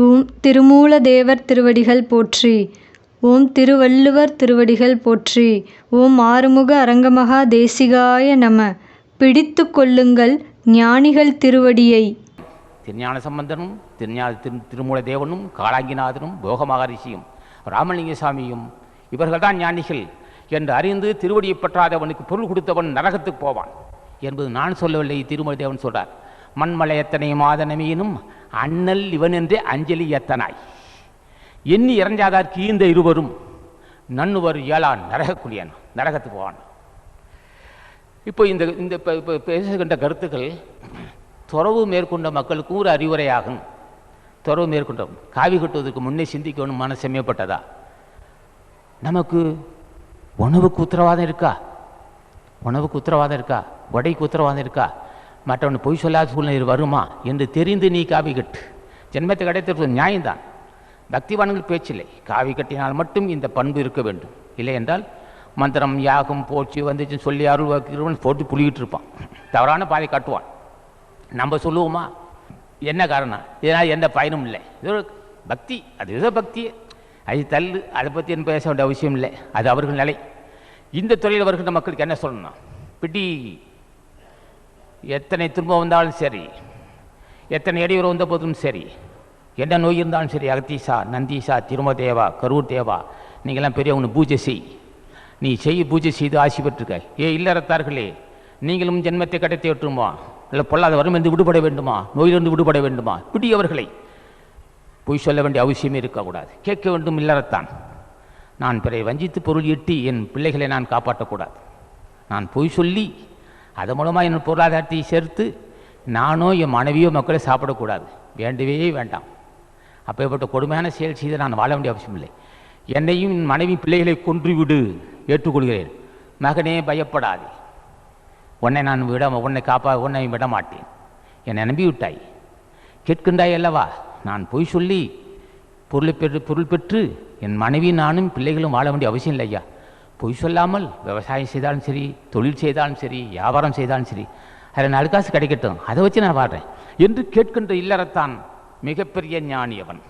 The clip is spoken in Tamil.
ஓம் திருமூலதேவர் திருவடிகள் போற்றி. ஓம் திருவள்ளுவர் திருவடிகள் போற்றி. ஓம் ஆறுமுக அரங்கமகா தேசிகாய நம. பிடித்து கொள்ளுங்கள் ஞானிகள் திருவடியை. திருஞான சம்பந்தனும் திருமூலதேவனும் காளாங்கிநாதனும் போகமகரிஷியும் ராமலிங்க சாமியும் இவர்கள்தான் ஞானிகள் என்று அறிந்து திருவடியை பற்றாதவனுக்கு பொருள் கொடுத்தவன் நரகத்துக்கு போவான் என்பது நான் சொல்லவில்லை, திருமூலதேவன் சொல்றார். மண்மலை எத்தனை மாதனமீனும் அண்ணல் இவன் என்றே அஞ்சலி எத்தனாய் எண்ணி இறஞ்சாதார்க்கு இந்த இருவரும் நன்னுவர் ஏழான் நரகக்குடியான், நரகத்துக்கு போவான். இப்போ இந்த பேசுகின்ற கருத்துக்கள் துறவு மேற்கொண்ட மக்களுக்கும் ஒரு அறிவுரையாகும். துறவு மேற்கொண்ட காவி கட்டுவதற்கு முன்னே சிந்திக்கணும் மனசு செம்மைப்பட்டதா? நமக்கு உணவுக்கு உத்தரவாதம் இருக்கா? உணவுக்கு உத்தரவாதம் இருக்கா? உடைக்கு உத்தரவாதம் இருக்கா? மற்றவன் பொய் சொல்லாத சூழ்நிலை வருமா என்று தெரிந்து நீ காவி கட்டு. ஜென்மத்தை கிடைத்திருப்பது நியாயம்தான். பக்திவான்கள் பேச்சில்லை. காவி கட்டினால் மட்டும் இந்த பண்பு இருக்க வேண்டும். இல்லை என்றால் மந்திரம் யாகம் போச்சு வந்துச்சு சொல்லி அருள் வாக்கிறவன் போட்டு புளிக்கிட்டு இருப்பான், தவறான பாதை காட்டுவான். நம்ம சொல்லுவோமா? என்ன காரணம்? இதனால் எந்த பயனும் இல்லை. இது ஒரு பக்தி, அது ஏதோ பக்தி, அது தள்ளு, அதை பற்றி என்ன பேச வேண்டிய அவசியம் இல்லை, அது அவர்கள் நிலை. இந்த துறையில் வருகின்ற மக்களுக்கு என்ன சொல்லணும்? பிடி எத்தனை துன்பம் வந்தாலும் சரி, எத்தனை இடையூறு வந்த போதும் சரி, என்ன நோய் இருந்தாலும் சரி, அகத்தீசா, நந்தீசா, திருமதேவா, கரூர் தேவா, நீங்களாம் பெரியவனு பூஜை செய். நீ பூஜை செய்து ஆசி பெற்றுக்க. இல்லறத்தார்களே, நீங்களும் ஜென்மத்தை கடத்தி விட்டுருமா? இல்லை பொல்லாத வறுமையிலிருந்து விடுபட வேண்டுமா? நோயிலிருந்து விடுபட வேண்டுமா? பிடி அவர்களை. பொய் சொல்ல வேண்டிய அவசியமே இருக்கக்கூடாது. கேட்க வேண்டும் இல்லறத்தான். நான் பிறரை வஞ்சித்து பொருள் ஈட்டி என் பிள்ளைகளை நான் காப்பாற்றக்கூடாது. நான் பொய் சொல்லி அதன் மூலமாக என் பொருளாதாரத்தை சேர்த்து நானோ என் மனைவியோ மக்களை சாப்பிடக்கூடாது. வேண்டவே வேண்டாம். அப்பேற்பட்ட கொடுமையான செயல் செய்து நான் வாழ வேண்டிய அவசியம் இல்லை. என்னையும் என் மனைவி பிள்ளைகளை கொன்றுவிடு, ஏற்றுக்கொள்கிறேன். மகனே பயப்படாதே, உன்னை விட மாட்டேன். என்னை நம்பிவிட்டாய், கேட்கின்றாய் அல்லவா? நான் பொய் சொல்லி பொருள் பெற்று என் மனைவி நானும் பிள்ளைகளும் வாழ வேண்டிய அவசியம் இல்லை ஐயா. பொய் சொல்லாமல் விவசாயம் செய்தாலும் சரி, தொழில் செய்தாலும் சரி, வியாபாரம் செய்தாலும் சரி, அதில் 4 காசு கிடைக்கட்டும், அதை வச்சு நான் வாழ்கிறேன் என்று கேட்கின்ற இல்லறத்தான் மிகப்பெரிய ஞானி அவன்.